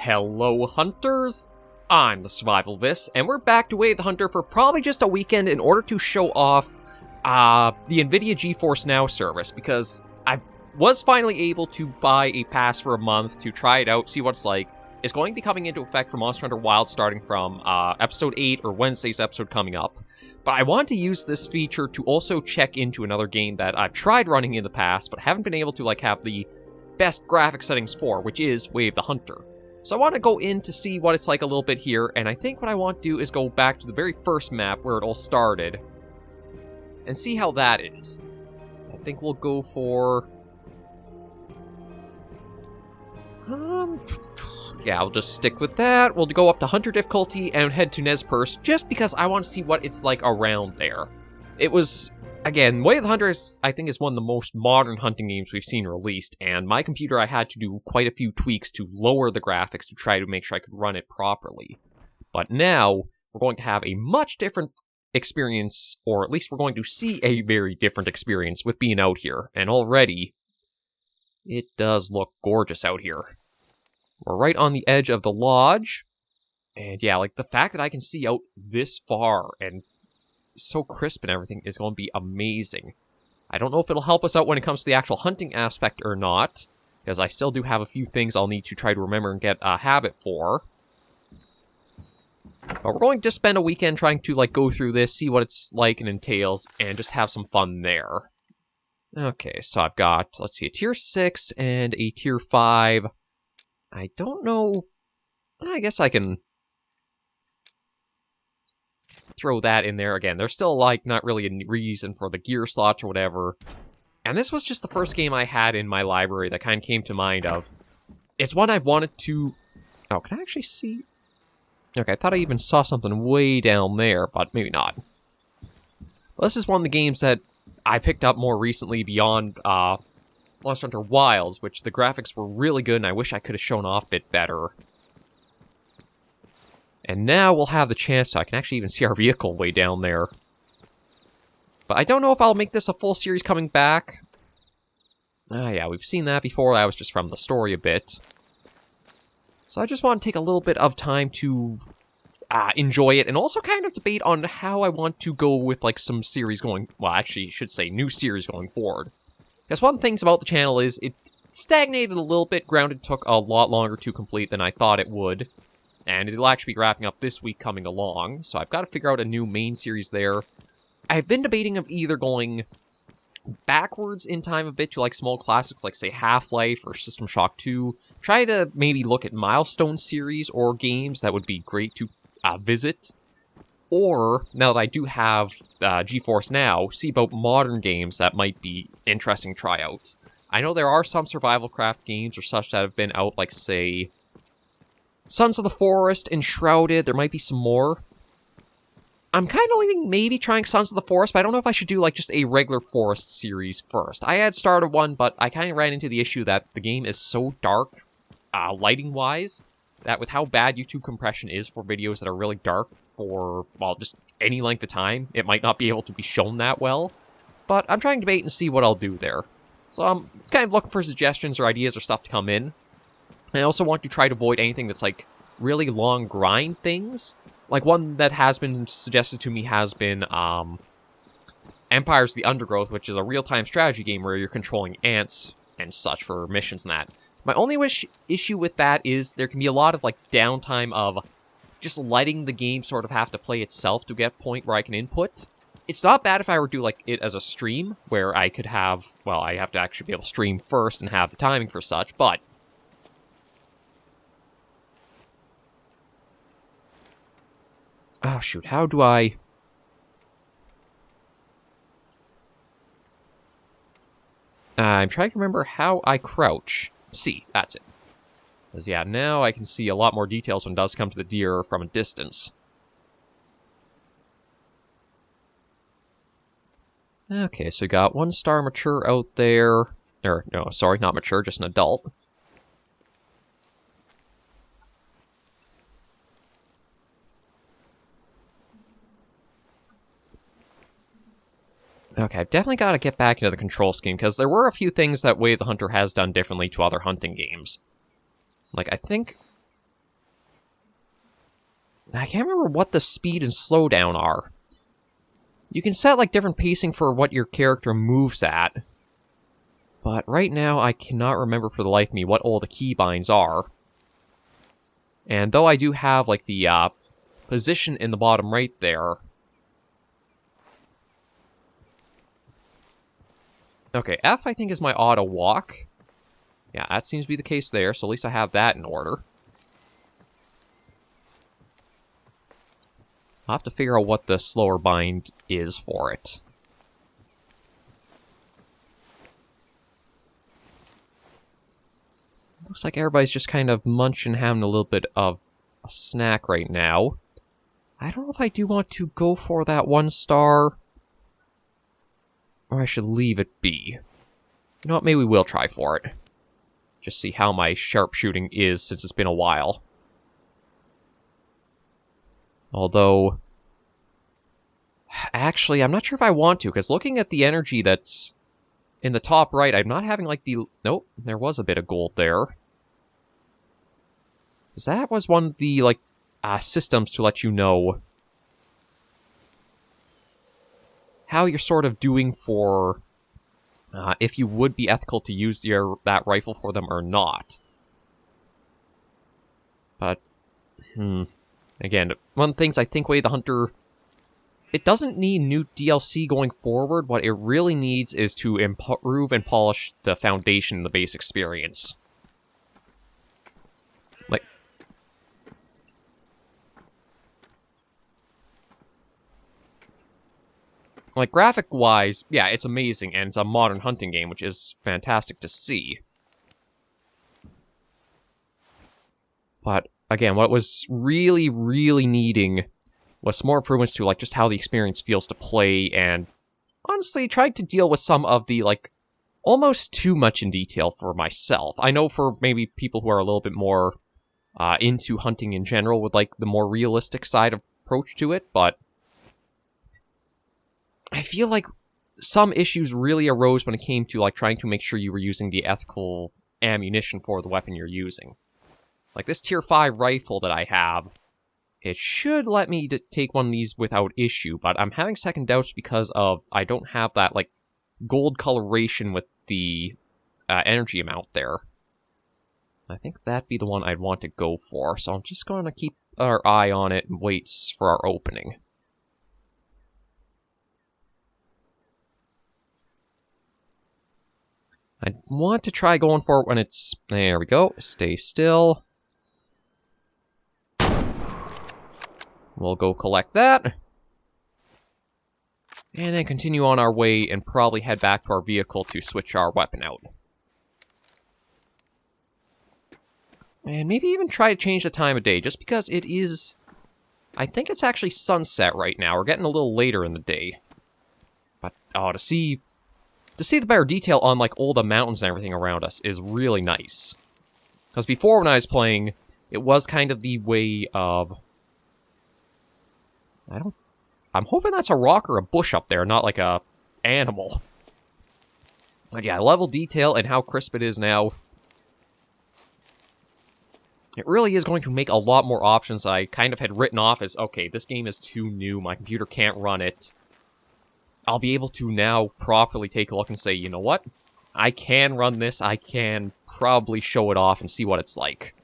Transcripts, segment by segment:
Hello, hunters! I'm the SurvivalVis, and we're back to Way of the Hunter for probably just a weekend in order to show off the NVIDIA GeForce Now service, because I was finally able to buy a pass for a month to try it out, see what it's like. It's going to be coming into effect for Monster Hunter Wilds starting from episode 8, or Wednesday's episode coming up. But I want to use this feature to also check into another game that I've tried running in the past, but haven't been able to have the best graphic settings for, which is Way of the Hunter. So I want to go in to see what it's like a little bit here, and I think what I want to do is go back to the very first map where it all started, and see how that is. I think we'll go for... yeah, I'll just stick with that. We'll go up to Hunter difficulty and head to Perce, just because I want to see what it's like around there. It was... Again, Way of the Hunter, I think, is one of the most modern hunting games we've seen released, and my computer, I had to do quite a few tweaks to lower the graphics to try to make sure I could run it properly. But now, we're going to have a much different experience, or at least we're going to see a very different experience with being out here, and already, it does look gorgeous out here. We're right on the edge of the lodge, and yeah, the fact that I can see out this far, and so crisp and everything is going to be amazing. I don't know if it'll help us out when it comes to the actual hunting aspect or not, because I still do have a few things I'll need to try to remember and get a habit for. But we're going to just spend a weekend trying to go through this, see what it's like and entails, and just have some fun there. Okay, so I've got, let's see, a tier 6 and a tier 5. I don't know, I guess I can throw that in there again. There's still, not really a reason for the gear slots or whatever. And this was just the first game I had in my library that kind of came to mind of. It's one I've wanted to... Oh, can I actually see? Okay, I thought I even saw something way down there, but maybe not. Well, this is one of the games that I picked up more recently beyond Monster Hunter Wilds, which the graphics were really good, and I wish I could have shown off a bit better. And now we'll have the chance to... I can actually even see our vehicle way down there. But I don't know if I'll make this a full series coming back. Yeah, we've seen that before. That was just from the story a bit. So I just want to take a little bit of time to enjoy it, and also kind of debate on how I want to go with, some series going... Well, actually, I should say new series going forward. Because one of the things about the channel is it stagnated a little bit. Grounded took a lot longer to complete than I thought it would. And it'll actually be wrapping up this week coming along, so I've got to figure out a new main series there. I've been debating of either going backwards in time a bit to small classics like, say, Half-Life or System Shock 2. Try to maybe look at milestone series or games that would be great to visit. Or, now that I do have GeForce Now, see about modern games that might be interesting to try out. I know there are some survival craft games or such that have been out, say... Sons of the Forest, Enshrouded, there might be some more. I'm kind of leaning maybe trying Sons of the Forest, but I don't know if I should do, just a regular Forest series first. I had started one, but I kind of ran into the issue that the game is so dark, lighting-wise, that with how bad YouTube compression is for videos that are really dark for, well, just any length of time, it might not be able to be shown that well. But I'm trying to debate and see what I'll do there. So I'm kind of looking for suggestions or ideas or stuff to come in. I also want to try to avoid anything that's, really long grind things. One that has been suggested to me has been, Empires: The Undergrowth, which is a real-time strategy game where you're controlling ants and such for missions and that. My only issue with that is there can be a lot of, downtime of just letting the game sort of have to play itself to get a point where I can input. It's not bad if I were to do, it as a stream, where I could have, well, I have to actually be able to stream first and have the timing for such, but... Oh, shoot, how do I... I'm trying to remember how I crouch. C, that's it. Because, yeah, now I can see a lot more details when it does come to the deer from a distance. Okay, so we got 1-star mature out there. Or, no, sorry, not mature, just an adult. Okay, I've definitely got to get back into the control scheme, because there were a few things that Way of the Hunter has done differently to other hunting games. Like, I think I can't remember what the speed and slowdown are. You can set, like, different pacing for what your character moves at. But right now, I cannot remember for the life of me what all the keybinds are. And though I do have, like, the position in the bottom right there. Okay, F, I think, is my auto walk. Yeah, that seems to be the case there, so at least I have that in order. I'll have to figure out what the slower bind is for it. Looks like everybody's just kind of munching, having a little bit of a snack right now. I don't know if I do want to go for that 1 star, or I should leave it be. You know what, maybe we'll try for it. Just see how my sharpshooting is since it's been a while. Although, actually, I'm not sure if I want to, because looking at the energy that's in the top right, I'm not having, like, the... Nope, there was a bit of gold there. Because that was one of the, like, systems to let you know how you're sort of doing for... if you would be ethical to use that rifle for them or not. But, again, one of the things I think Way of the Hunter... It doesn't need new DLC going forward. What it really needs is to improve and polish the foundation, the base experience. Like, graphic-wise, yeah, it's amazing, and it's a modern hunting game, which is fantastic to see. But, again, what was really, really needing was some more improvements to, like, just how the experience feels to play, and honestly, tried to deal with some of the, like, almost too much in detail for myself. I know for maybe people who are a little bit more into hunting in general would like the more realistic side approach to it, but I feel like some issues really arose when it came to, like, trying to make sure you were using the ethical ammunition for the weapon you're using. Like, this tier 5 rifle that I have, it should let me take one of these without issue, but I'm having second doubts because of I don't have that, like, gold coloration with the energy amount there. I think that'd be the one I'd want to go for, so I'm just going to keep our eye on it and wait for our opening. I want to try going for it when it's... There we go. Stay still. We'll go collect that. And then continue on our way and probably head back to our vehicle to switch our weapon out. And maybe even try to change the time of day, just because it is... I think it's actually sunset right now. We're getting a little later in the day. But, oh, to see the better detail on, like, all the mountains and everything around us is really nice. Because before, when I was playing, it was kind of the way of... I'm hoping that's a rock or a bush up there, not like a animal. But yeah, level detail and how crisp it is now. It really is going to make a lot more options I kind of had written off as, okay, this game is too new, my computer can't run it. I'll be able to now properly take a look and say, you know what? I can run this, I can probably show it off and see what it's like.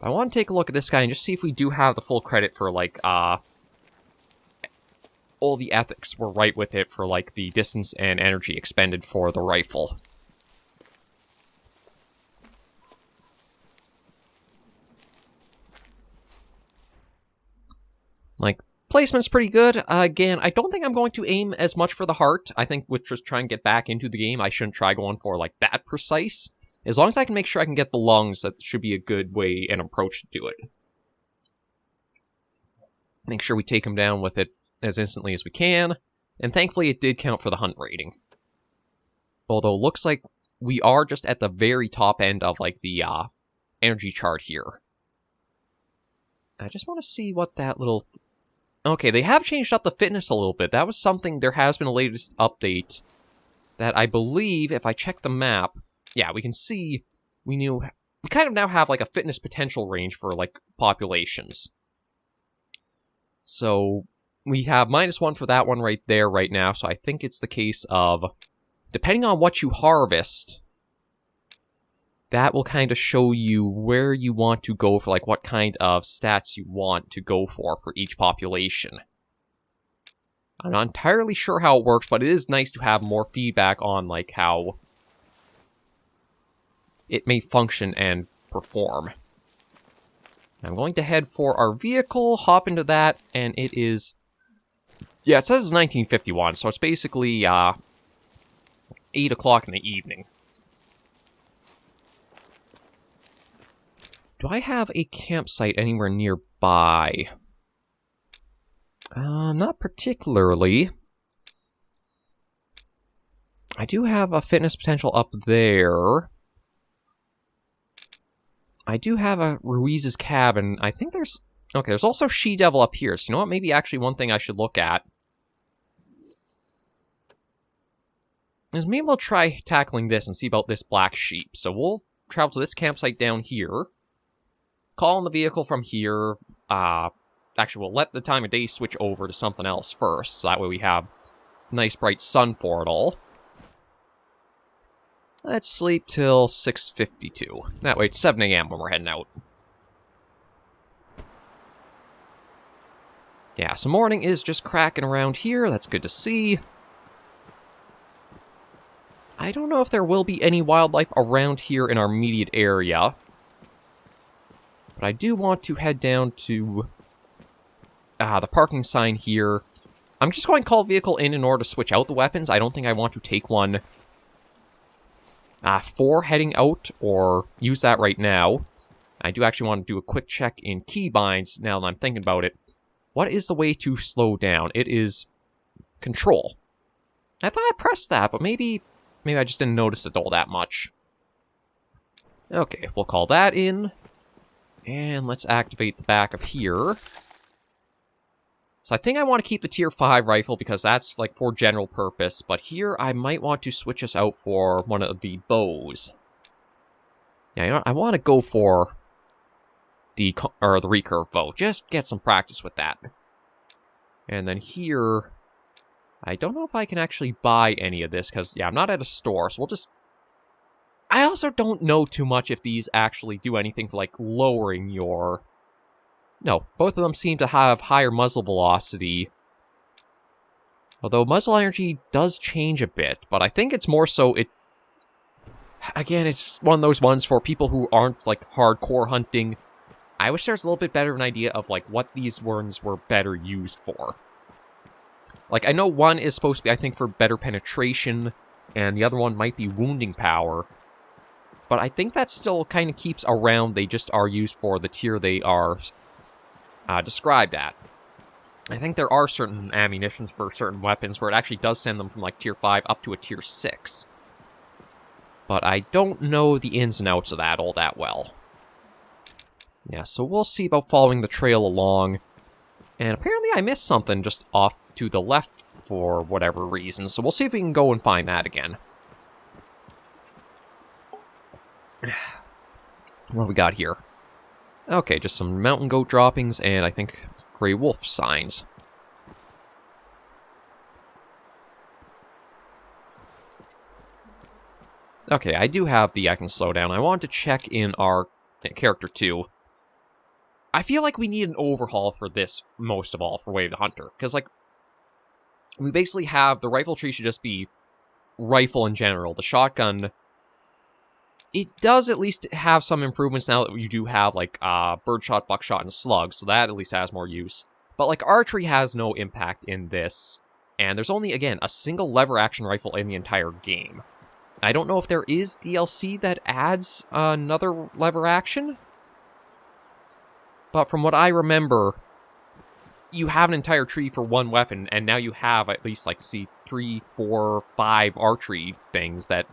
I want to take a look at this guy and just see if we do have the full credit for, like, all the ethics were right with it for, like, the distance and energy expended for the rifle. Like, placement's pretty good. Again, I don't think I'm going to aim as much for the heart. I think with just trying to get back into the game, I shouldn't try going for, like, that precise. As long as I can make sure I can get the lungs, that should be a good way and approach to do it. Make sure we take them down with it as instantly as we can. And thankfully, it did count for the hunt rating. Although, looks like we are just at the very top end of, like, the energy chart here. I just want to see what that little... Okay, they have changed up the fitness a little bit. That was something, there has been a latest update that I believe, if I check the map, yeah, we can see we we kind of now have, like, a fitness potential range for, like, populations. So we have -1 for that one right there right now, so I think it's the case of, depending on what you harvest, that will kind of show you where you want to go for, like, what kind of stats you want to go for each population. I'm not entirely sure how it works, but it is nice to have more feedback on, like, how it may function and perform. I'm going to head for our vehicle, hop into that, and it is... Yeah, it says it's 1951, so it's basically 8 o'clock in the evening. Do I have a campsite anywhere nearby? Not particularly. I do have a fitness potential up there. I do have a Ruiz's cabin. I think there's... Okay, there's also She-Devil up here. So you know what? Maybe actually one thing I should look at is maybe we'll try tackling this and see about this black sheep. So we'll travel to this campsite down here. Call in the vehicle from here. Actually, we'll let the time of day switch over to something else first. So that way we have nice bright sun for it all. Let's sleep till 6:52. That way it's 7 a.m. when we're heading out. Yeah, so morning is just cracking around here. That's good to see. I don't know if there will be any wildlife around here in our immediate area. But I do want to head down to the parking sign here. I'm just going to call vehicle in order to switch out the weapons. I don't think I want to take one for heading out or use that right now. I do actually want to do a quick check in keybinds now that I'm thinking about it. What is the way to slow down? It is control. I thought I pressed that, but maybe I just didn't notice it all that much. Okay, we'll call that in. And let's activate the back of here. So I think I want to keep the tier 5 rifle because that's like for general purpose. But here I might want to switch us out for one of the bows. Yeah, you know what? I want to go for the recurve bow. Just get some practice with that. And then here, I don't know if I can actually buy any of this because, yeah, I'm not at a store. So we'll just... I also don't know too much if these actually do anything for, like, lowering your... No, both of them seem to have higher muzzle velocity. Although muzzle energy does change a bit, but I think it's more so it... Again, it's one of those ones for people who aren't, like, hardcore hunting. I wish there was a little bit better of an idea of, like, what these ones were better used for. Like, I know one is supposed to be, I think, for better penetration, and the other one might be wounding power. But I think that still kind of keeps around, they just are used for the tier they are described at. I think there are certain ammunitions for certain weapons where it actually does send them from like tier 5 up to a tier 6. But I don't know the ins and outs of that all that well. Yeah, so we'll see about following the trail along. And apparently I missed something just off to the left for whatever reason, so we'll see if we can go and find that again. What do we got here? Okay, just some mountain goat droppings and I think gray wolf signs. Okay, I do have the I can slow down. I want to check in our character too. I feel like we need an overhaul for this most of all for Way of the Hunter. Because, like, we basically have the rifle tree should just be rifle in general. The shotgun, it does at least have some improvements now that you do have, like, birdshot, buckshot, and slug. So that at least has more use. But, like, archery has no impact in this. And there's only, again, a single lever action rifle in the entire game. I don't know if there is DLC that adds another lever action. But from what I remember, you have an entire tree for one weapon, and now you have at least, like, see, 3, 4, 5 archery things that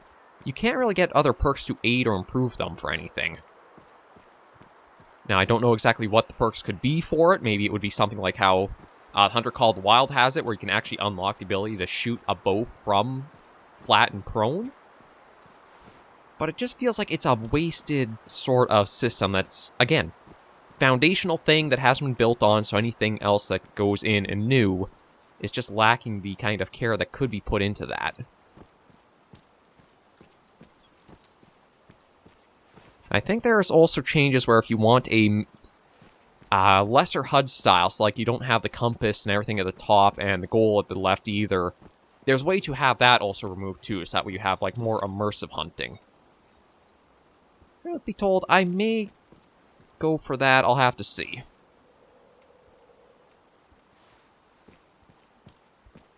you can't really get other perks to aid or improve them for anything. Now, I don't know exactly what the perks could be for it. Maybe it would be something like how the Hunter Called Wild has it, where you can actually unlock the ability to shoot a bow from flat and prone. But it just feels like it's a wasted sort of system that's, again, foundational thing that hasn't been built on, so anything else that goes in and new is just lacking the kind of care that could be put into that. I think there's also changes where if you want a lesser HUD style, so like you don't have the compass and everything at the top and the goal at the left either, there's a way to have that also removed too, so that way you have like more immersive hunting. Truth be told, I may go for that. I'll have to see.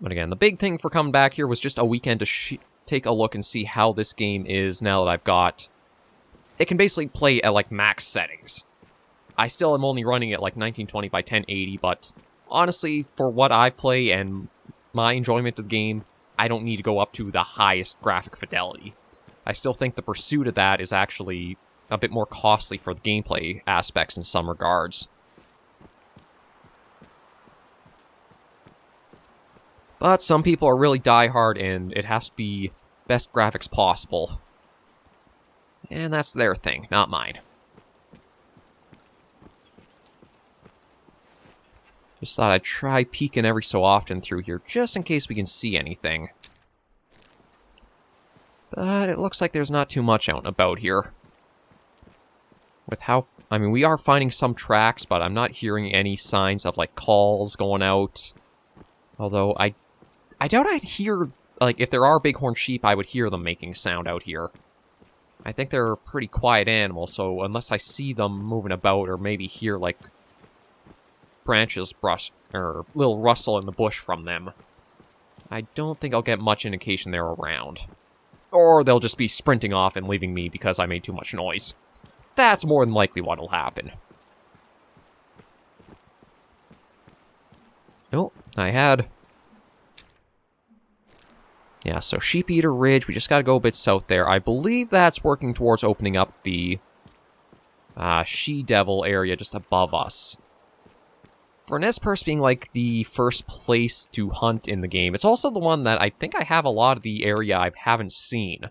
But again, the big thing for coming back here was just a weekend to take a look and see how this game is now that I've got... It can basically play at like max settings. I still am only running at like 1920 by 1080, but honestly, for what I play and my enjoyment of the game, I don't need to go up to the highest graphic fidelity. I still think the pursuit of that is actually a bit more costly for the gameplay aspects in some regards. But some people are really diehard and it has to be best graphics possible. And that's their thing, not mine. Just thought I'd try peeking every so often through here, just in case we can see anything. But it looks like there's not too much out and about here. With how... I mean, we are finding some tracks, but I'm not hearing any signs of, like, calls going out. Although, I doubt I'd hear... Like, if there are bighorn sheep, I would hear them making sound out here. I think they're pretty quiet animals, so unless I see them moving about, or maybe hear, like, branches brush... or little rustle in the bush from them, I don't think I'll get much indication they're around. Or they'll just be sprinting off and leaving me because I made too much noise. That's more than likely what'll happen. Oh, I had... Yeah, so Sheep Eater Ridge, we just gotta go a bit south there. I believe that's working towards opening up the She-Devil area just above us. For Perce being like the first place to hunt in the game, it's also the one that I think I have a lot of the area I haven't seen.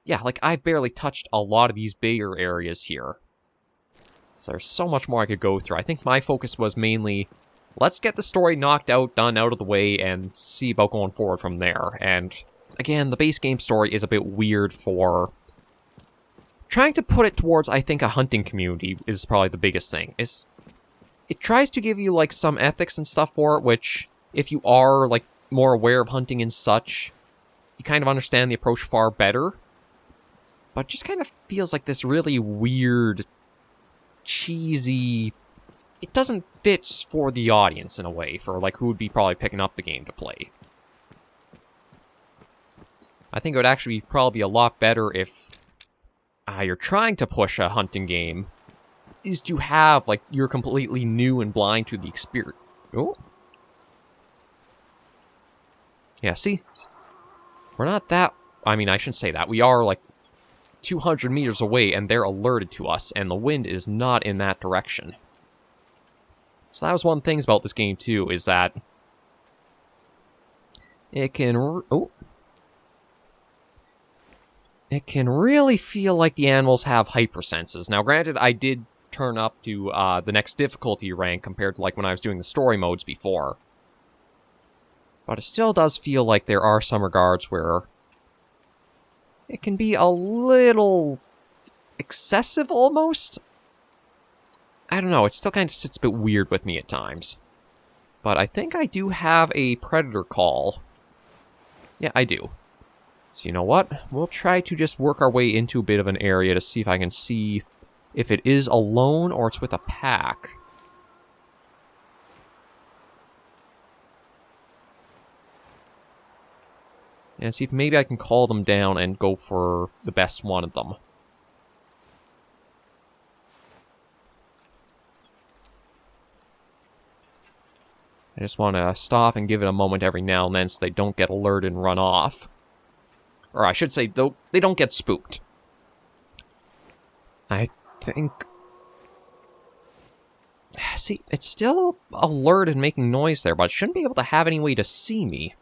Yeah, like I've barely touched a lot of these bigger areas here. So there's so much more I could go through. I think my focus was mainly, let's get the story knocked out, done out of the way, and see about going forward from there. And again, the base game story is a bit weird for... Trying to put it towards, I think, a hunting community is probably the biggest thing. It tries to give you, like, some ethics and stuff for it, which, if you are, like, more aware of hunting and such, you kind of understand the approach far better. But it just kind of feels like this really weird, cheesy... It doesn't fit for the audience, in a way, for, like, who would be probably picking up the game to play. I think it would actually probably be a lot better if you're trying to push a hunting game, is to have, like, you're completely new and blind to the experience. Oh. Yeah, see? We're not that... I mean, I shouldn't say that. We are, like, 200 meters away, and they're alerted to us, and the wind is not in that direction. So that was one of the things about this game, too, is that it can... It can really feel like the animals have hypersenses. Now, granted, I did turn up to the next difficulty rank compared to like when I was doing the story modes before. But it still does feel like there are some regards where it can be a little excessive almost. I don't know, it still kind of sits a bit weird with me at times. But I think I do have a predator call. Yeah, I do. So you know what? We'll try to just work our way into a bit of an area to see if I can see if it is alone or it's with a pack. And see if maybe I can call them down and go for the best one of them. I just want to stop and give it a moment every now and then so they don't get alerted and run off. Or I should say, they don't get spooked. I think... See, it's still alert and making noise there, but it shouldn't be able to have any way to see me.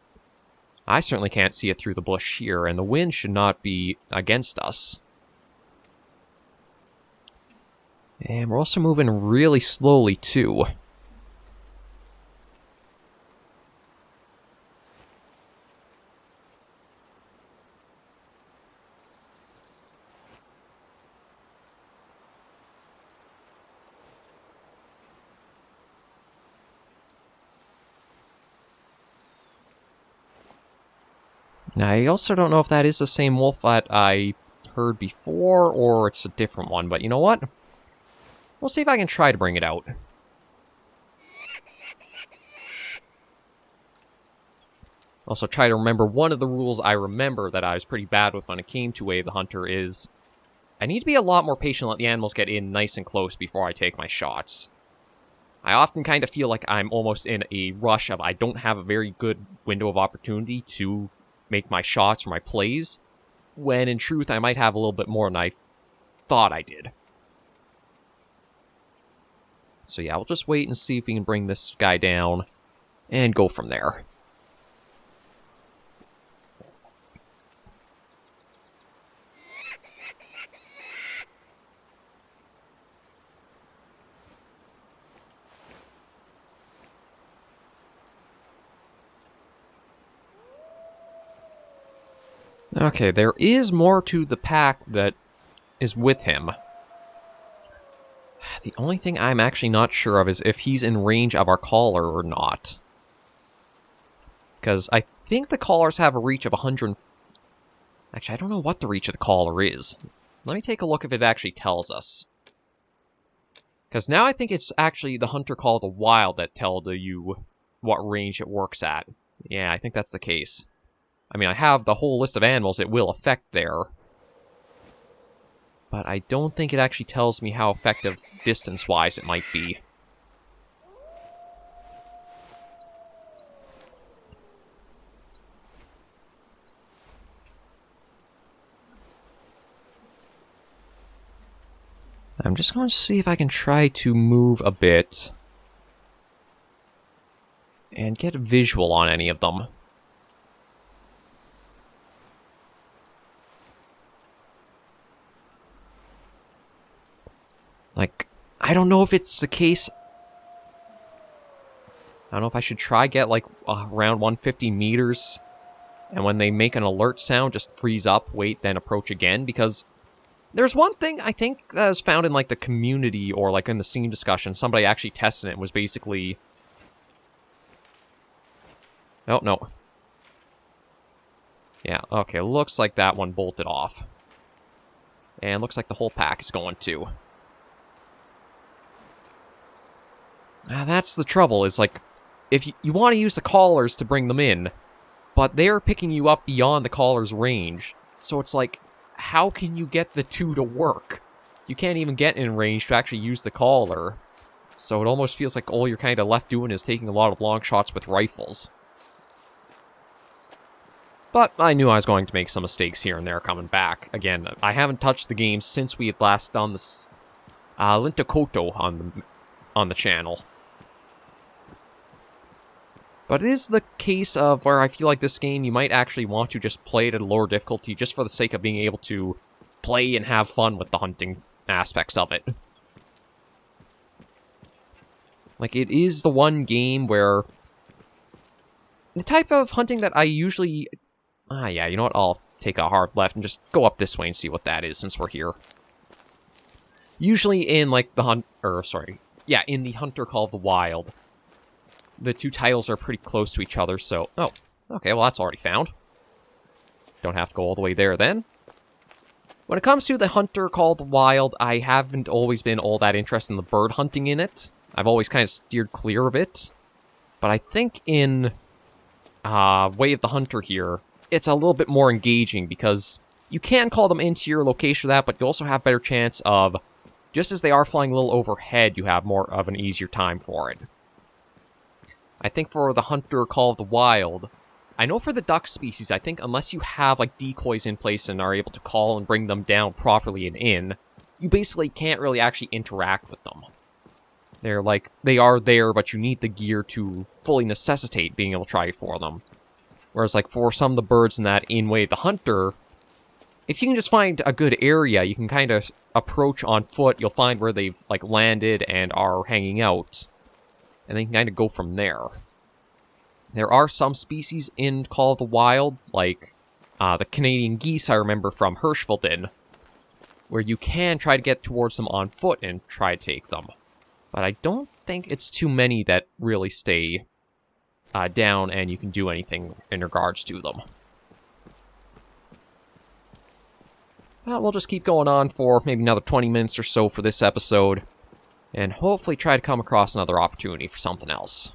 I certainly can't see it through the bush here, and the wind should not be against us. And we're also moving really slowly, too. Now, I also don't know if that is the same wolf that I heard before, or it's a different one, but you know what? We'll see if I can try to bring it out. Also, try to remember one of the rules I remember that I was pretty bad with when it came to Way of the Hunter is I need to be a lot more patient and let the animals get in nice and close before I take my shots. I often kind of feel like I'm almost in a rush of I don't have a very good window of opportunity to make my shots or my plays, when in truth I might have a little bit more than I thought I did. So yeah, we'll just wait and see if we can bring this guy down and go from there. Okay, there is more to the pack that is with him. The only thing I'm actually not sure of is if he's in range of our caller or not. Because I think the callers have a reach of 100... Actually, I don't know what the reach of the caller is. Let me take a look if it actually tells us. Because now I think it's actually the hunter called the wild that tells you what range it works at. Yeah, I think that's the case. I mean, I have the whole list of animals it will affect there. But I don't think it actually tells me how effective distance-wise it might be. I'm just going to see if I can try to move a bit and get a visual on any of them. Like, I don't know if it's the case. I don't know if I should try get, like, around 150 meters. And when they make an alert sound, just freeze up, wait, then approach again. Because there's one thing I think that was found in, like, the community or, like, in the Steam discussion. Somebody actually tested it and was basically... Oh, no. Yeah, okay, looks like that one bolted off. And looks like the whole pack is going too. That's the trouble, is like, if you want to use the callers to bring them in, but they're picking you up beyond the caller's range, so it's like, how can you get the two to work? You can't even get in range to actually use the caller, so it almost feels like all you're kind of left doing is taking a lot of long shots with rifles. But I knew I was going to make some mistakes here and there coming back. Again, I haven't touched the game since we had last done this Lintakoto on the channel. But it is the case of where I feel like this game, you might actually want to just play it at a lower difficulty just for the sake of being able to play and have fun with the hunting aspects of it. Like, it is the one game where the type of hunting that I usually... yeah, you know what? I'll take a hard left and just go up this way and see what that is since we're here. Usually in, like, the in the Hunter Call of the Wild, the two titles are pretty close to each other, so... Oh, okay, well, that's already found. Don't have to go all the way there, then. When it comes to the Hunter Call of the Wild, I haven't always been all that interested in the bird hunting in it. I've always kind of steered clear of it. But I think in Way of the Hunter here, it's a little bit more engaging, because you can call them into your location for that, but you also have a better chance of, just as they are flying a little overhead, you have more of an easier time for it. I think for the Hunter Call of the Wild, I know for the duck species, I think unless you have, like, decoys in place and are able to call and bring them down properly and in, you basically can't really actually interact with them. They're like, they are there, but you need the gear to fully necessitate being able to try for them. Whereas, like, for some of the birds in that in Way of the Hunter, if you can just find a good area, you can kind of approach on foot. You'll find where they've like landed and are hanging out, and then you can kind of go from there. There are some species in Call of the Wild, like the Canadian geese I remember from Hirschfelden, where you can try to get towards them on foot and try to take them. But I don't think it's too many that really stay down and you can do anything in regards to them. But we'll just keep going on for maybe another 20 minutes or so for this episode, and hopefully try to come across another opportunity for something else.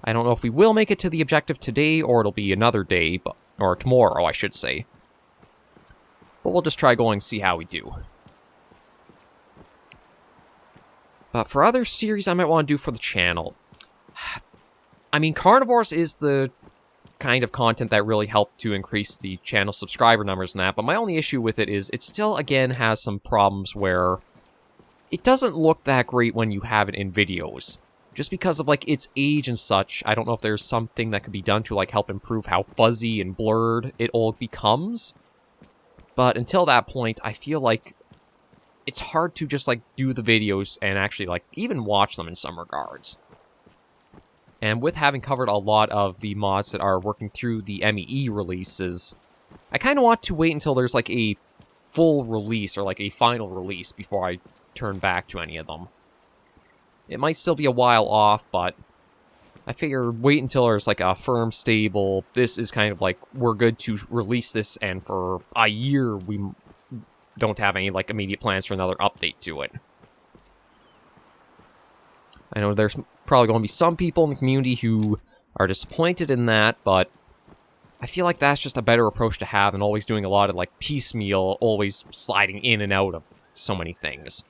I don't know if we will make it to the objective today, or it'll be another day, or tomorrow, I should say. But we'll just try going and see how we do. But for other series I might want to do for the channel, I mean, Carnivores is the kind of content that really helped to increase the channel subscriber numbers and that, but my only issue with it is it still, again, has some problems where it doesn't look that great when you have it in videos. Just because of, like, its age and such, I don't know if there's something that could be done to, like, help improve how fuzzy and blurred it all becomes. But until that point, I feel like it's hard to just, like, do the videos and actually, like, even watch them in some regards. And with having covered a lot of the mods that are working through the MEE releases, I kind of want to wait until there's, like, a full release or, like, a final release before I turn back to any of them. It might still be a while off, but I figure wait until there's, like, a firm, stable, this is kind of like, we're good to release this, and for a year we don't have any, like, immediate plans for another update to it. I know there's probably going to be some people in the community who are disappointed in that, but I feel like that's just a better approach to have than always doing a lot of, like, piecemeal, always sliding in and out of so many things.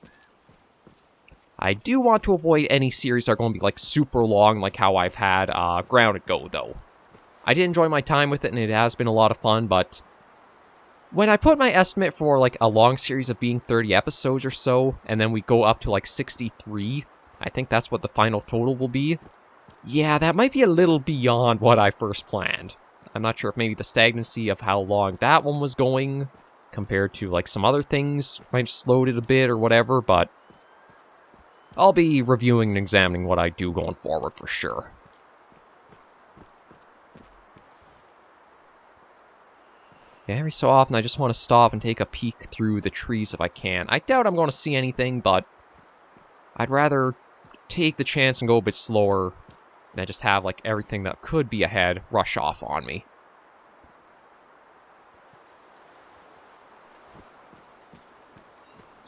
I do want to avoid any series that are going to be, like, super long, like how I've had Grounded go, though. I did enjoy my time with it, and it has been a lot of fun, but when I put my estimate for, like, a long series of being 30 episodes or so, and then we go up to, like, 63, I think that's what the final total will be. Yeah, that might be a little beyond what I first planned. I'm not sure if maybe the stagnancy of how long that one was going, compared to, like, some other things, might have slowed it a bit or whatever, but I'll be reviewing and examining what I do going forward for sure. Yeah, every so often I just want to stop and take a peek through the trees if I can. I doubt I'm going to see anything, but I'd rather take the chance and go a bit slower than just have, like, everything that could be ahead rush off on me.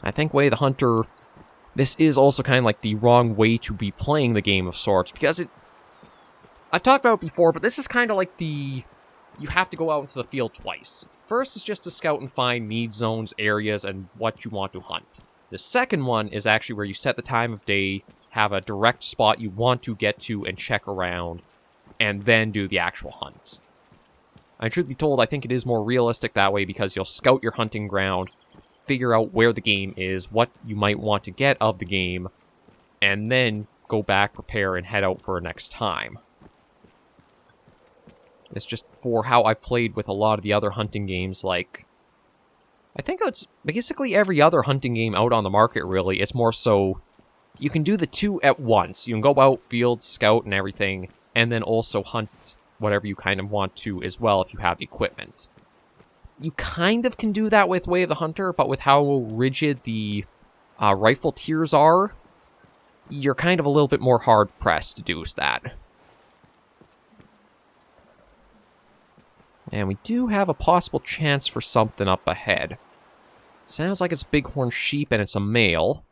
I think Way of the Hunter, this is also kind of like the wrong way to be playing the game of sorts, because I've talked about it before, but this is kind of like you have to go out into the field twice. First is just to scout and find need zones, areas, and what you want to hunt. The second one is actually where you set the time of day, have a direct spot you want to get to and check around, and then do the actual hunt. And truth be told, I think it is more realistic that way because you'll scout your hunting ground, figure out where the game is, what you might want to get of the game, and then go back, prepare, and head out for next time. It's just for how I've played with a lot of the other hunting games, like, I think it's basically every other hunting game out on the market, really. It's more so, you can do the two at once. You can go out, field, scout, and everything, and then also hunt whatever you kind of want to as well if you have the equipment. You kind of can do that with Way of the Hunter, but with how rigid the rifle tiers are, you're kind of a little bit more hard-pressed to do that. And we do have a possible chance for something up ahead. Sounds like it's bighorn sheep and it's a male.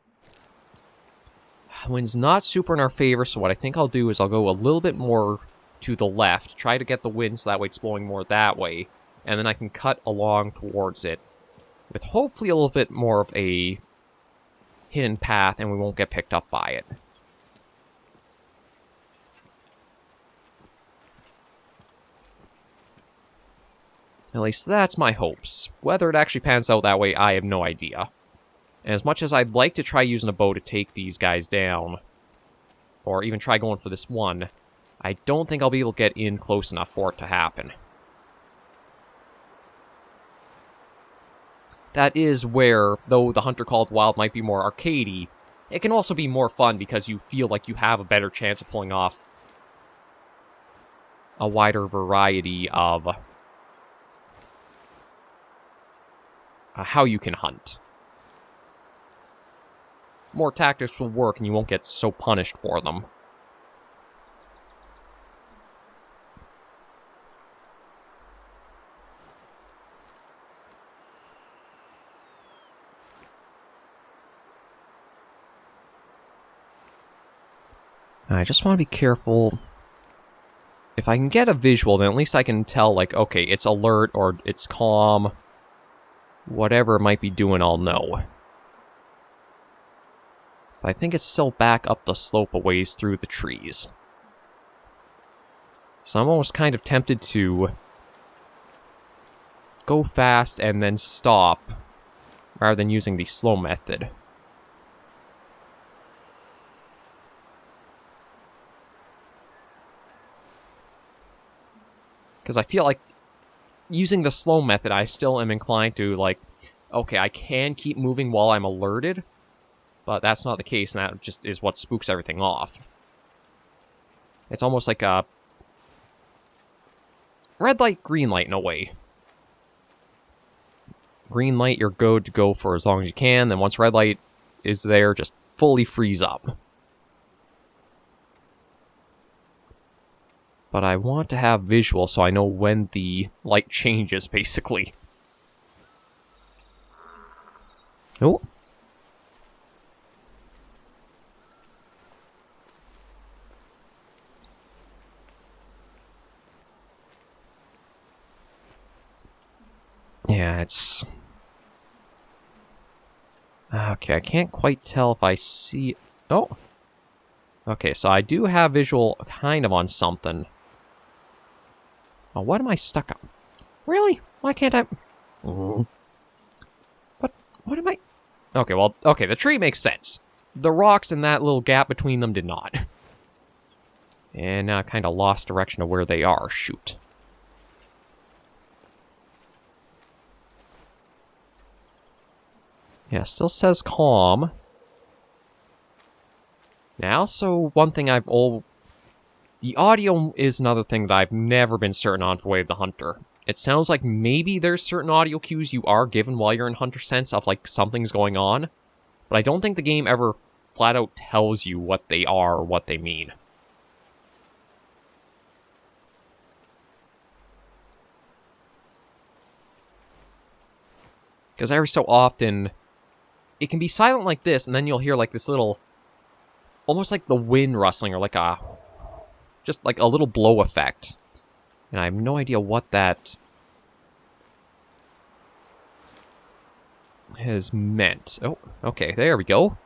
Wind's not super in our favor, so what I think I'll do is I'll go a little bit more to the left, try to get the wind so that way it's blowing more that way, and then I can cut along towards it with hopefully a little bit more of a hidden path and we won't get picked up by it. At least that's my hopes. Whether it actually pans out that way, I have no idea. And as much as I'd like to try using a bow to take these guys down, or even try going for this one, I don't think I'll be able to get in close enough for it to happen. that is where, though the Hunter Call of the Wild might be more arcadey, it can also be more fun because you feel like you have a better chance of pulling off a wider variety of how you can hunt. More tactics will work and you won't get so punished for them. I just want to be careful. If I can get a visual, then at least I can tell, like, okay, it's alert or it's calm. Whatever it might be doing, I'll know. But I think it's still back up the slope a ways through the trees. So I'm almost kind of tempted to go fast and then stop, rather than using the slow method. Because I feel like using the slow method, I still am inclined to, like, okay, I can keep moving while I'm alerted, but that's not the case, and that just is what spooks everything off. It's almost like a red light, green light in a way. Green light, you're good to go for as long as you can, then once red light is there, just fully freeze up. But I want to have visual so I know when the light changes, basically. Oh. Yeah, it's... Okay, I can't quite tell if I see... Oh! Okay, so I do have visual kind of on something. Oh, what am I stuck on? Really? Why can't I... But, what am I... Okay, well, okay, the tree makes sense. The rocks and that little gap between them did not. And now I kind of lost direction of where they are. Shoot. Yeah, still says calm. Now, so one thing I've the audio is another thing that I've never been certain on for Way of the Hunter. It sounds like maybe there's certain audio cues you are given while you're in Hunter Sense of, like, something's going on. But I don't think the game ever flat out tells you what they are or what they mean. Because every so often, it can be silent like this, and then you'll hear, like, this little... almost like the wind rustling, or like a... just like a little blow effect. And I have no idea what that... has meant. Oh, okay, there we go.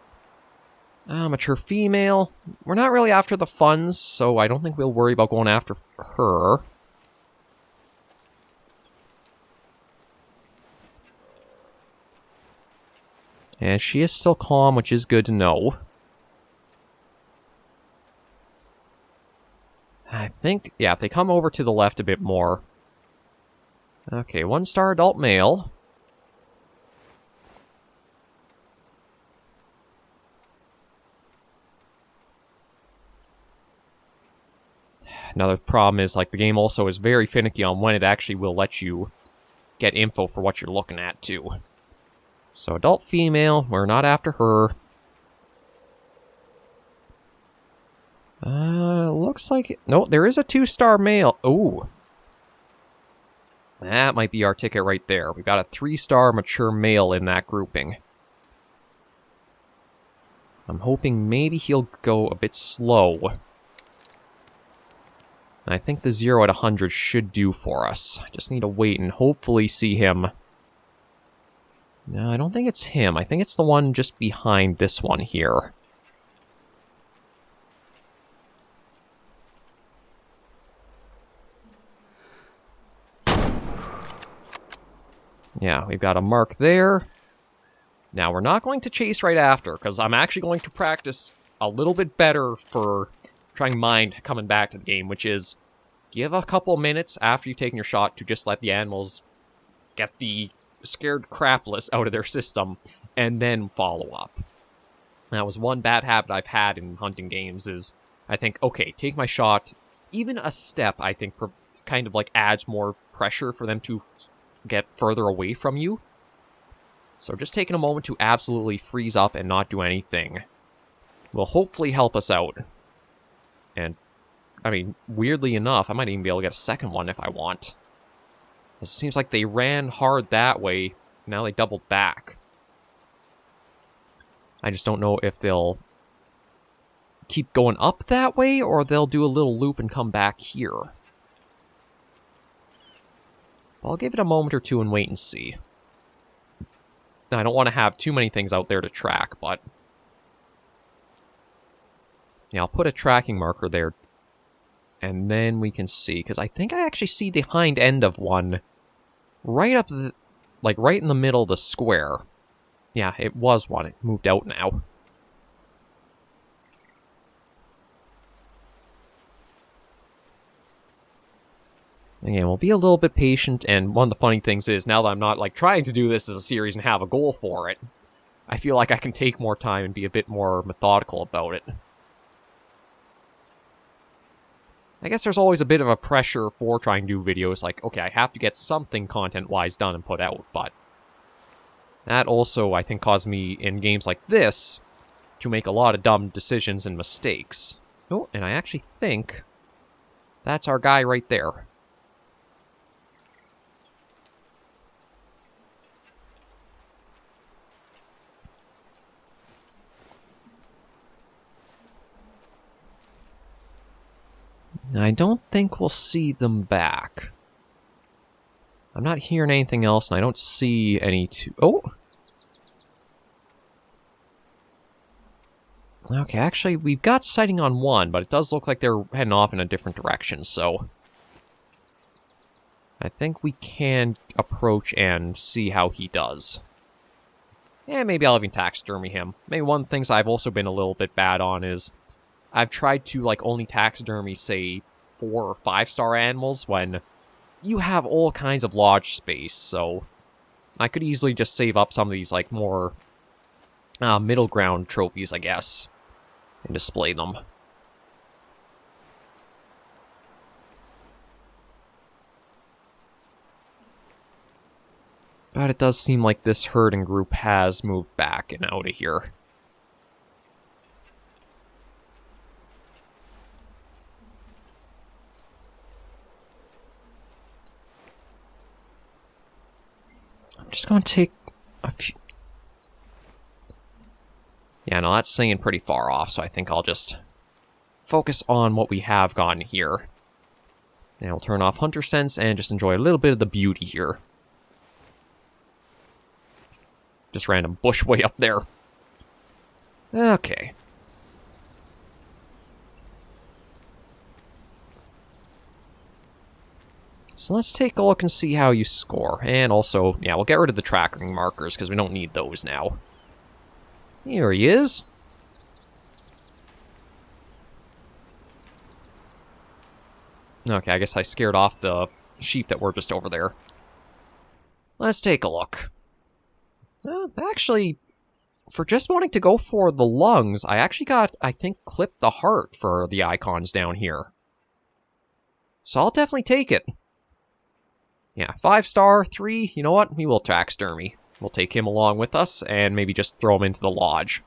Mature female. We're not really after the funds, so I don't think we'll worry about going after her. And she is still calm, which is good to know. I think, yeah, if they come over to the left a bit more. Okay, 1-star adult male. Another problem is, like, the game also is very finicky on when it actually will let you get info for what you're looking at, too. So, adult female, we're not after her. Looks like... No, there is a 2-star male. Ooh. That might be our ticket right there. We've got a 3-star mature male in that grouping. I'm hoping maybe he'll go a bit slow. I think the 0 at 100 should do for us. I just need to wait and hopefully see him. No, I don't think it's him. I think it's the one just behind this one here. Yeah, we've got a mark there. Now, we're not going to chase right after, because I'm actually going to practice a little bit better for trying mind coming back to the game, which is give a couple minutes after you've taken your shot to just let the animals get the scared crapless out of their system, and then follow up. That was one bad habit I've had in hunting games is, I think, okay, take my shot. Even a step, I think, kind of like adds more pressure for them to get further away from you. So just taking a moment to absolutely freeze up and not do anything will hopefully help us out. And, I mean, weirdly enough, I might even be able to get a second one if I want. It seems like they ran hard that way, now they doubled back. I just don't know if they'll keep going up that way, or they'll do a little loop and come back here. I'll give it a moment or two and wait and see. Now, I don't want to have too many things out there to track, but... yeah, I'll put a tracking marker there, and then we can see, because I think I actually see the hind end of one right up the... like, right in the middle of the square. Yeah, it was one. It moved out now. Again, we'll be a little bit patient, and one of the funny things is, now that I'm not, like, trying to do this as a series and have a goal for it, I feel like I can take more time and be a bit more methodical about it. I guess there's always a bit of a pressure for trying to do videos, like, okay, I have to get something content-wise done and put out, but... that also, I think, caused me, in games like this, to make a lot of dumb decisions and mistakes. Oh, and I actually think that's our guy right there. I don't think we'll see them back. I'm not hearing anything else, and I don't see any oh! Okay, actually, we've got sighting on one, but it does look like they're heading off in a different direction, so... I think we can approach and see how he does. And maybe I'll even taxidermy him. Maybe one of the things I've also been a little bit bad on is... I've tried to, like, only taxidermy, say, 4 or 5-star animals when you have all kinds of lodge space, so I could easily just save up some of these, like, more middle ground trophies, I guess, and display them. But it does seem like this herding group has moved back and out of here. Just gonna take a few... yeah, no, that's staying pretty far off, so I think I'll just focus on what we have gotten here. And we'll turn off Hunter Sense and just enjoy a little bit of the beauty here. Just random bush way up there. Okay. So let's take a look and see how you score. And also, yeah, we'll get rid of the tracking markers because we don't need those now. Here he is. Okay, I guess I scared off the sheep that were just over there. Let's take a look. Actually, for just wanting to go for the lungs, I actually got, I think, clipped the heart for the icons down here. So I'll definitely take it. Yeah, 5-star, 3, you know what? We will taxidermy. We'll take him along with us, and maybe just throw him into the lodge.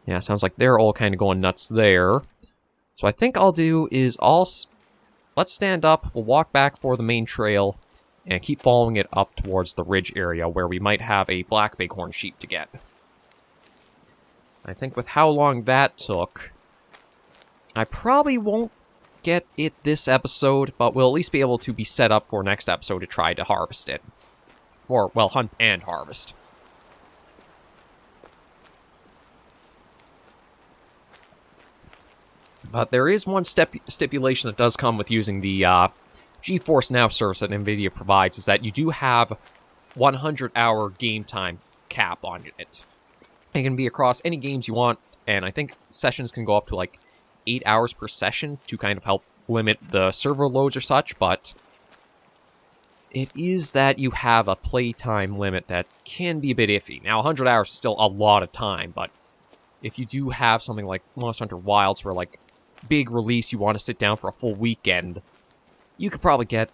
Yeah, sounds like they're all kind of going nuts there. So I think I'll do is let's stand up, we'll walk back for the main trail, and keep following it up towards the ridge area where we might have a black bighorn sheep to get. I think with how long that took, I probably won't get it this episode, but we'll at least be able to be set up for next episode to try to harvest it. Or, well, hunt and harvest. But there is one stipulation that does come with using the GeForce Now service that NVIDIA provides, is that you do have 100-hour game time cap on it. It can be across any games you want, and I think sessions can go up to like 8 hours per session to kind of help limit the server loads or such, but it is that you have a playtime limit that can be a bit iffy. Now, 100 hours is still a lot of time, but if you do have something like Monster Hunter Wilds where, like, big release, you want to sit down for a full weekend, you could probably get,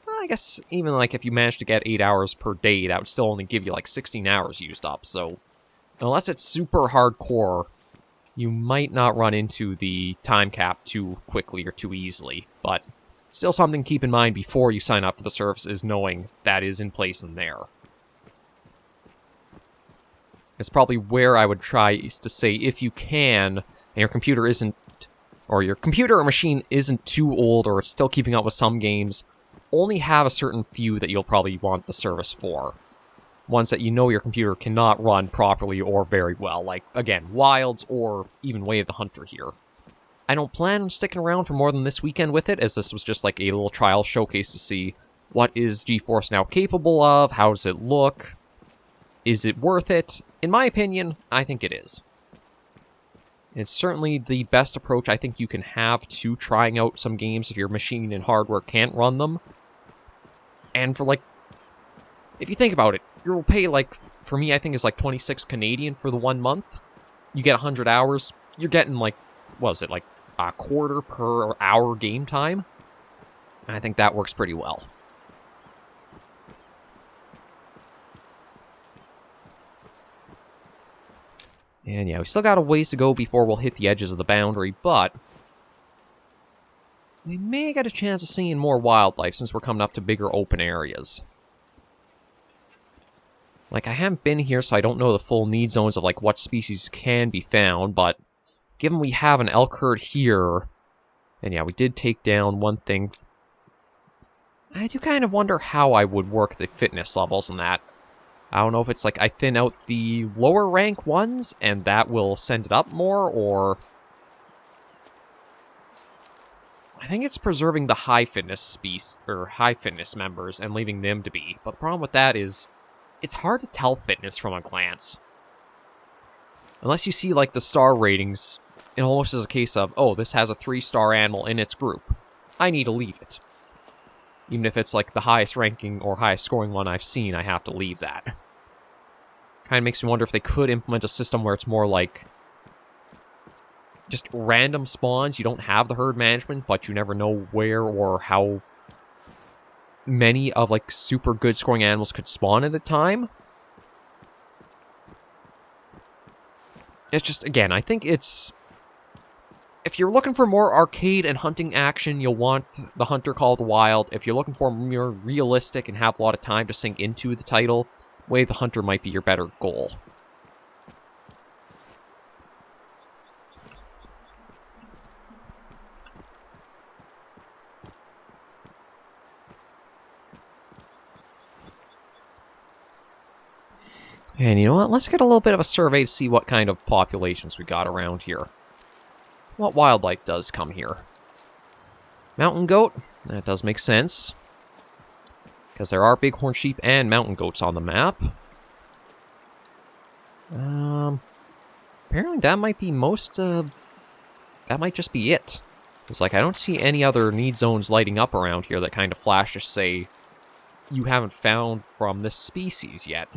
I guess, even, like, if you managed to get 8 hours per day, that would still only give you, like, 16 hours used up, so unless it's super hardcore, you might not run into the time cap too quickly or too easily, but still something to keep in mind before you sign up for the service is knowing that is in place in there. It's probably where I would try is to say if you can, and your computer isn't, or your computer or machine isn't too old or it's still keeping up with some games, only have a certain few that you'll probably want the service for. Ones that you know your computer cannot run properly or very well, like, again, Wilds or even Way of the Hunter here. I don't plan on sticking around for more than this weekend with it, as this was just like a little trial showcase to see what is GeForce Now capable of, how does it look, is it worth it? In my opinion, I think it is. It's certainly the best approach I think you can have to trying out some games if your machine and hardware can't run them. And for, like, if you think about it, you'll pay, like, for me, I think it's like 26 Canadian for the 1 month. You get 100 hours. You're getting, like, what is it, like a quarter per hour game time? And I think that works pretty well. And yeah, we still got a ways to go before we'll hit the edges of the boundary, but we may get a chance of seeing more wildlife since we're coming up to bigger open areas. Like, I haven't been here, so I don't know the full need zones of, like, what species can be found, but given we have an elk herd here, and yeah, we did take down one thing, I do kind of wonder how I would work the fitness levels in that. I don't know if it's like I thin out the lower rank ones, and that will send it up more, or I think it's preserving the high fitness high fitness members and leaving them to be. But the problem with that is, it's hard to tell fitness from a glance. Unless you see, like, the star ratings, it almost is a case of, oh, this has a 3-star animal in its group. I need to leave it. Even if it's, like, the highest ranking or highest scoring one I've seen, I have to leave that. Kind of makes me wonder if they could implement a system where it's more like just random spawns. You don't have the herd management, but you never know where or how many of, like, super good scoring animals could spawn at a time. It's just, again, I think it's, if you're looking for more arcade and hunting action, you'll want the Hunter Called Wild. If you're looking for more realistic and have a lot of time to sink into the title, Way of the Hunter might be your better goal. And you know what? Let's get a little bit of a survey to see what kind of populations we got around here. What wildlife does come here? Mountain goat? That does make sense. Because there are bighorn sheep and mountain goats on the map. Apparently that might be most of... That might just be it. It's like, I don't see any other need zones lighting up around here that kind of flash to say you haven't found from this species yet.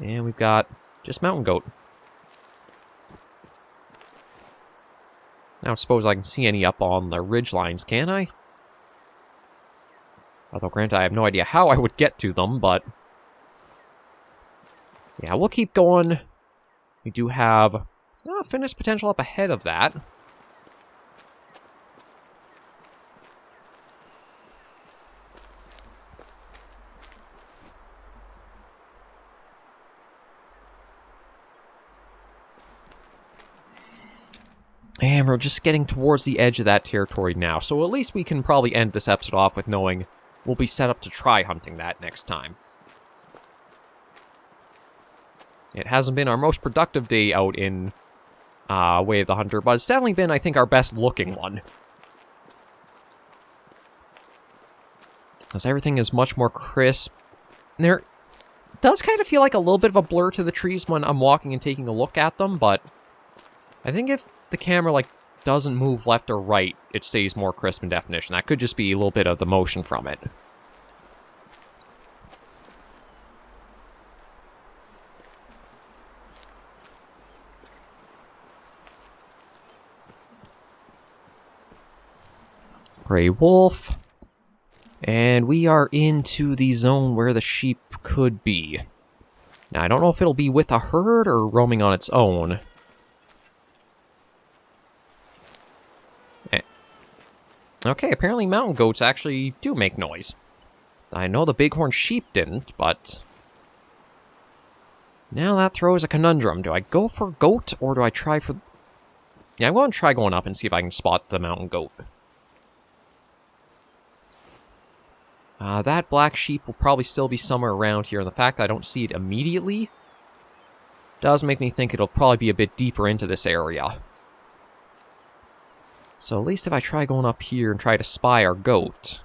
And we've got just mountain goat. I don't suppose I can see any up on the ridge lines, can I? Although, granted, I have no idea how I would get to them, but yeah, we'll keep going. We do have fitness potential up ahead of that. And we're just getting towards the edge of that territory now, so at least we can probably end this episode off with knowing we'll be set up to try hunting that next time. It hasn't been our most productive day out in Way of the Hunter, but it's definitely been, I think, our best looking one. Because everything is much more crisp. There does kind of feel like a little bit of a blur to the trees when I'm walking and taking a look at them, but I think if the camera, like, doesn't move left or right, it stays more crisp in definition. That could just be a little bit of the motion from it. Gray wolf. And we are into the zone where the sheep could be. Now, I don't know if it'll be with a herd or roaming on its own. Okay, apparently mountain goats actually do make noise. I know the bighorn sheep didn't, but... Now that throws a conundrum. Do I go for goat, or do I try for... Yeah, I'm going to try going up and see if I can spot the mountain goat. That black sheep will probably still be somewhere around here, and the fact that I don't see it immediately does make me think it'll probably be a bit deeper into this area. So at least if I try going up here and try to spy our goat,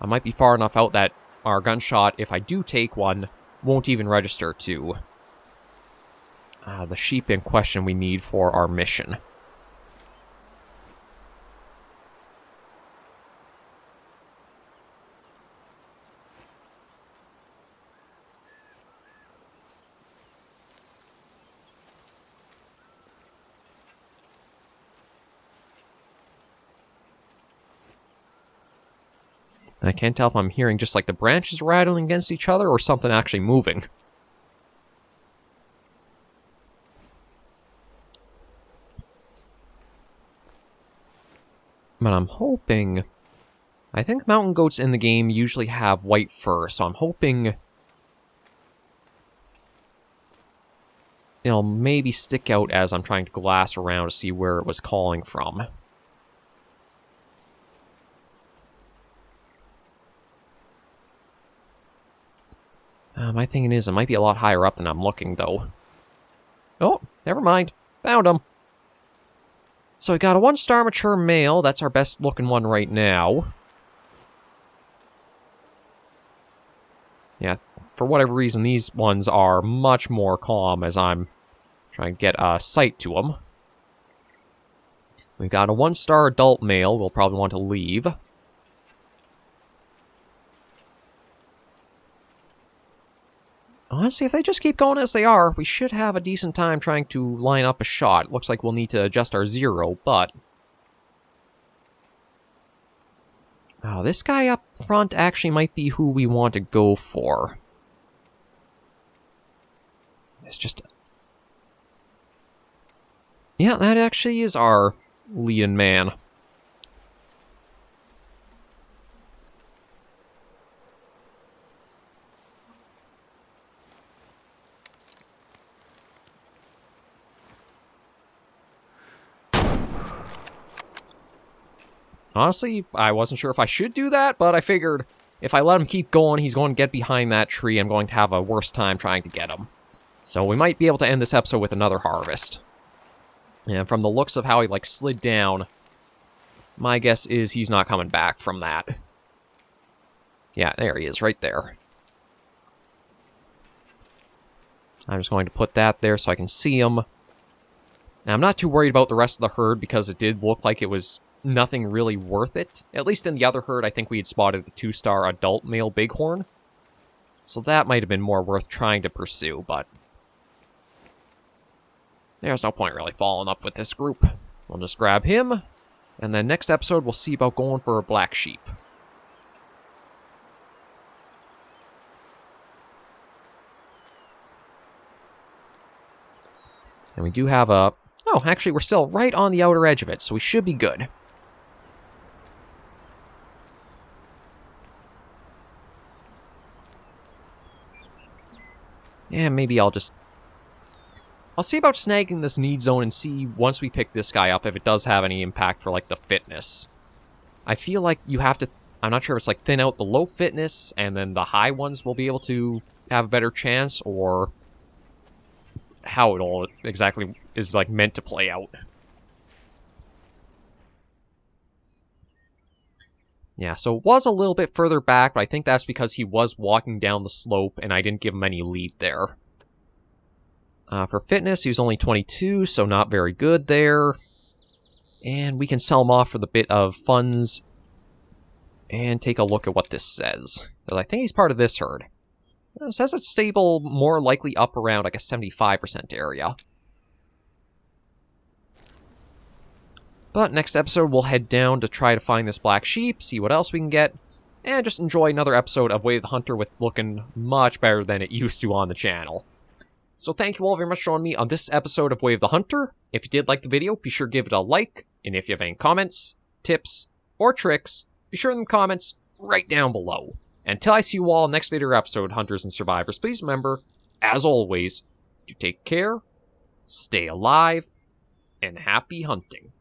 I might be far enough out that our gunshot, if I do take one, won't even register to the sheep in question we need for our mission. I can't tell if I'm hearing just like the branches rattling against each other or something actually moving. But I'm hoping... I think mountain goats in the game usually have white fur, so I'm hoping... it'll maybe stick out as I'm trying to glass around to see where it was calling from. My thinking is it might be a lot higher up than I'm looking, though. Oh, never mind. Found him. So we got a 1-star mature male. That's our best looking one right now. Yeah, for whatever reason, these ones are much more calm as I'm trying to get a sight to them. We've got a 1-star adult male. We'll probably want to leave. Honestly, if they just keep going as they are, we should have a decent time trying to line up a shot. Looks like we'll need to adjust our zero, but... Oh, this guy up front actually might be who we want to go for. It's just... Yeah, that actually is our leading man. Honestly, I wasn't sure if I should do that, but I figured if I let him keep going, he's going to get behind that tree. I'm going to have a worse time trying to get him. So we might be able to end this episode with another harvest. And from the looks of how he, like, slid down, my guess is he's not coming back from that. Yeah, there he is, right there. I'm just going to put that there so I can see him. And I'm not too worried about the rest of the herd because it did look like it was nothing really worth it. At least in the other herd, I think we had spotted a 2-star adult male bighorn. So that might have been more worth trying to pursue, but... there's no point really following up with this group. We'll just grab him, and then next episode we'll see about going for a black sheep. And we do have a... oh, actually we're still right on the outer edge of it, so we should be good. Yeah, maybe I'll see about snagging this need zone and see, once we pick this guy up, if it does have any impact for, like, the fitness. I feel like you have to... I'm not sure if it's, like, thin out the low fitness, and then the high ones will be able to have a better chance, or how it all exactly is, like, meant to play out. Yeah, so it was a little bit further back, but I think that's because he was walking down the slope, and I didn't give him any lead there. For fitness, he was only 22, so not very good there. And we can sell them off for the bit of funds. And take a look at what this says. I think he's part of this herd. It says it's stable, more likely up around like a 75% area. But next episode, we'll head down to try to find this black sheep, see what else we can get, and just enjoy another episode of Way of the Hunter with looking much better than it used to on the channel. So thank you all very much for joining me on this episode of Way of the Hunter. If you did like the video, be sure to give it a like, and if you have any comments, tips, or tricks, be sure in the comments right down below. Until I see you all next video or episode, Hunters and Survivors, please remember, as always, to take care, stay alive, and happy hunting.